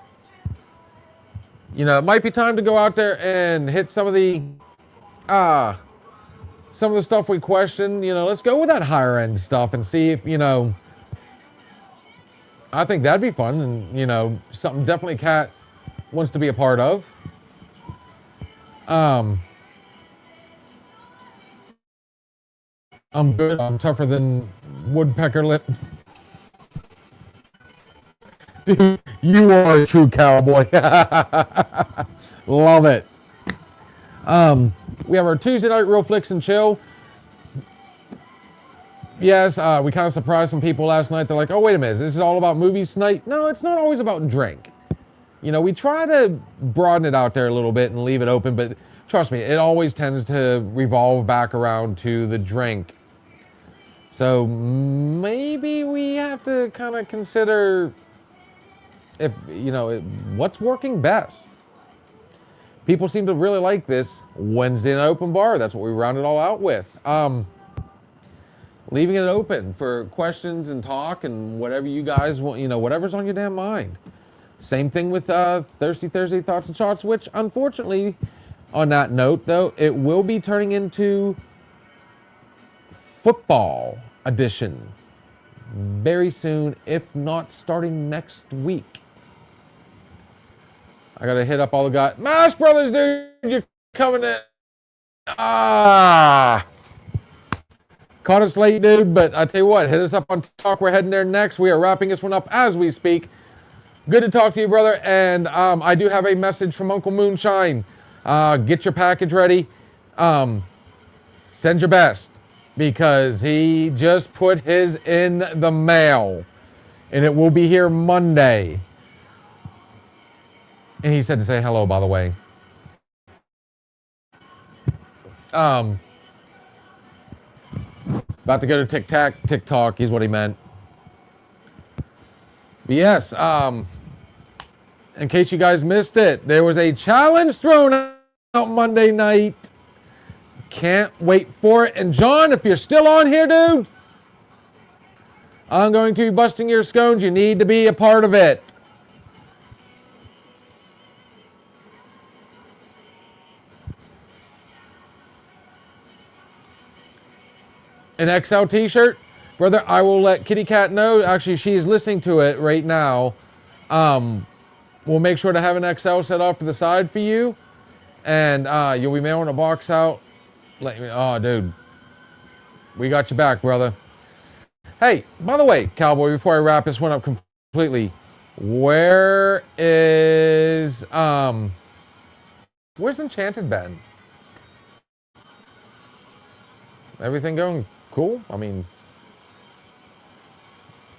It might be time to go out there and hit some of the stuff we question. Let's go with that higher end stuff and see if, I think that'd be fun, and, something definitely Kat wants to be a part of. I'm good. I'm tougher than woodpecker lip. Dude, you are a true cowboy. Love it. We have our Tuesday night Real Flicks and Chill. Yes, we kind of surprised some people last night. They're like, oh, wait a minute, this is all about movies tonight? No, it's not always about drink. We try to broaden it out there a little bit and leave it open, but trust me, it always tends to revolve back around to the drink. So maybe we have to kind of consider if, what's working best. People seem to really like this Wednesday night open bar. That's what we round it all out with. leaving it open for questions and talk and whatever you guys want, whatever's on your damn mind. Same thing with Thirsty Thursday Thoughts and Shots, which unfortunately, on that note though, it will be turning into football edition very soon, if not starting next week. I gotta hit up all the guys. Mash Brothers, dude, you're coming in. Caught us late, dude, but I tell you what, hit us up on TikTok. We're heading there next. We are wrapping this one up as we speak. Good to talk to you, brother. And I do have a message from Uncle Moonshine. Get your package ready. Send your best, because he just put his in the mail, and it will be here Monday. And he said to say hello, by the way. About to go to TikTok is what he meant. But yes, in case you guys missed it, there was a challenge thrown out Monday night. Can't wait for it. And John, if you're still on here, dude, I'm going to be busting your scones. You need to be a part of it. An XL t-shirt, brother, I will let Kitty Cat know. Actually, she is listening to it right now. We'll make sure to have an XL set off to the side for you, and you'll be mailing a box out. Oh, dude, we got your back, brother. Hey, by the way, Cowboy, before I wrap this one up completely, where's Enchanted Ben? Everything going cool? I mean,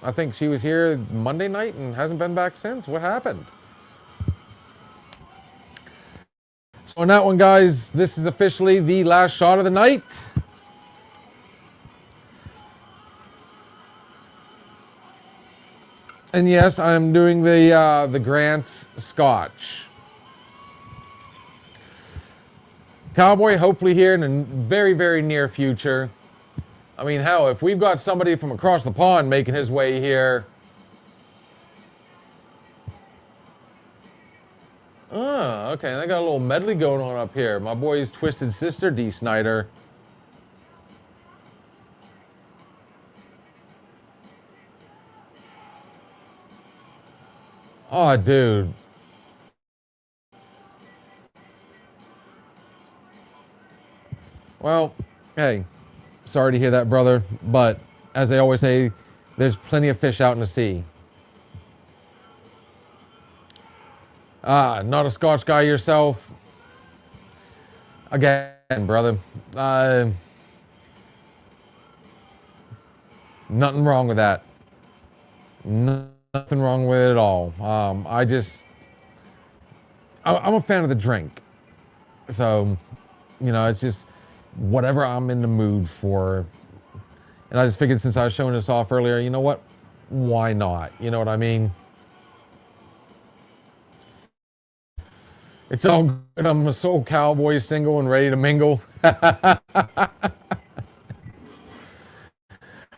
I think she was here Monday night and hasn't been back since. What happened? So on that one, guys, this is officially the last shot of the night. And yes, I'm doing the Grant's Scotch. Cowboy, hopefully here in the very, very near future. I mean, hell, if we've got somebody from across the pond making his way here. Oh, okay, they got a little medley going on up here. My boy's Twisted Sister, D. Snyder. Oh, dude. Well, hey, sorry to hear that, brother, but as I always say, there's plenty of fish out in the sea. Not a Scotch guy yourself? Again, brother, nothing wrong with that. Nothing wrong with it at all. I'm a fan of the drink. So, it's just whatever I'm in the mood for. And I just figured, since I was showing this off earlier, you know what? Why not? You know what I mean? It's all good. I'm a soul cowboy, single and ready to mingle. All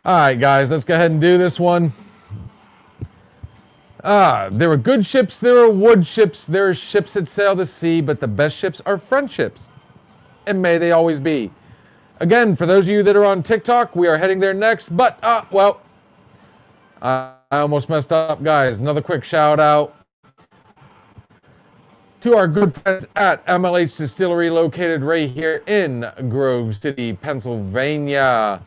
right, guys, let's go ahead and do this one. There are good ships, there are wood ships, there are ships that sail the sea, but the best ships are friendships. And may they always be. Again, for those of you that are on TikTok, we are heading there next, but, I almost messed up, guys. Another quick shout out to our good friends at MLH Distillery, located right here in Grove City, Pennsylvania.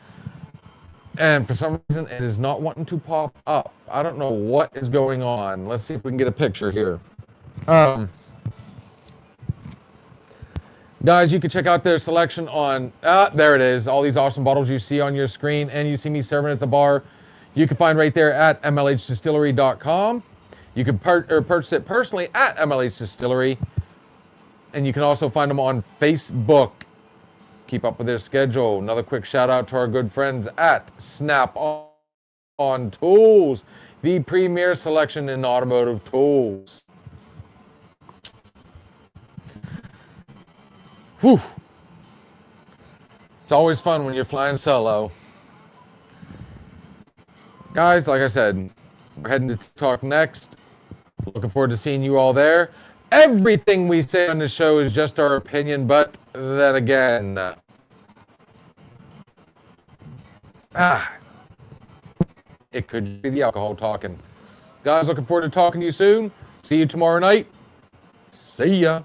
And for some reason, it is not wanting to pop up. I don't know what is going on. Let's see if we can get a picture here. Guys, you can check out their selection on, there it is. All these awesome bottles you see on your screen and you see me serving at the bar, you can find right there at mlhdistillery.com. You can purchase it personally at MLH Distillery. And you can also find them on Facebook. Keep up with their schedule. Another quick shout out to our good friends at Snap On Tools, the premier selection in automotive tools. Whew. It's always fun when you're flying solo. Guys, like I said, we're heading to talk next. Looking forward to seeing you all there. Everything we say on the show is just our opinion, but then again, it could be the alcohol talking. Guys, looking forward to talking to you soon. See you tomorrow night. See ya.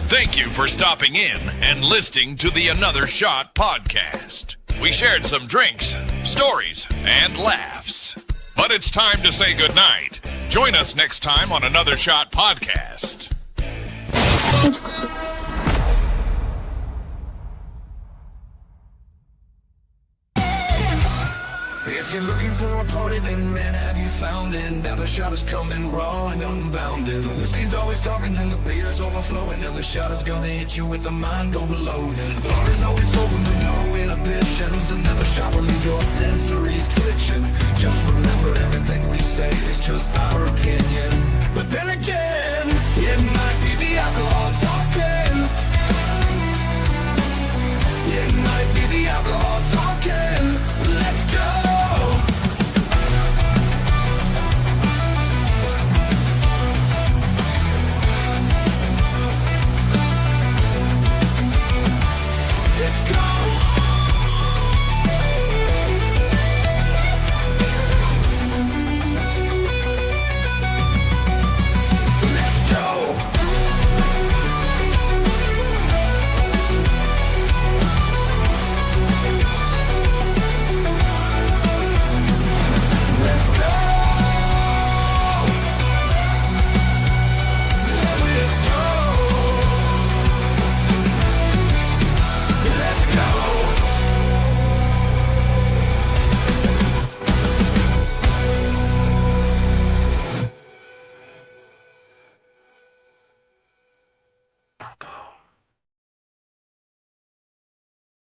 Thank you for stopping in and listening to the Another Shot podcast. We shared some drinks, stories, and laughs. But it's time to say goodnight. Join us next time on Another Shot podcast. If you're looking for a party, then man, have you found it? Now the shot is coming raw and unbounded. The whiskey's always talking and the beer's overflowing. Now the shot is gonna hit you with the mind overloaded. The bar is always open, but no inhibitions. Another shot will leave your sensories twitching.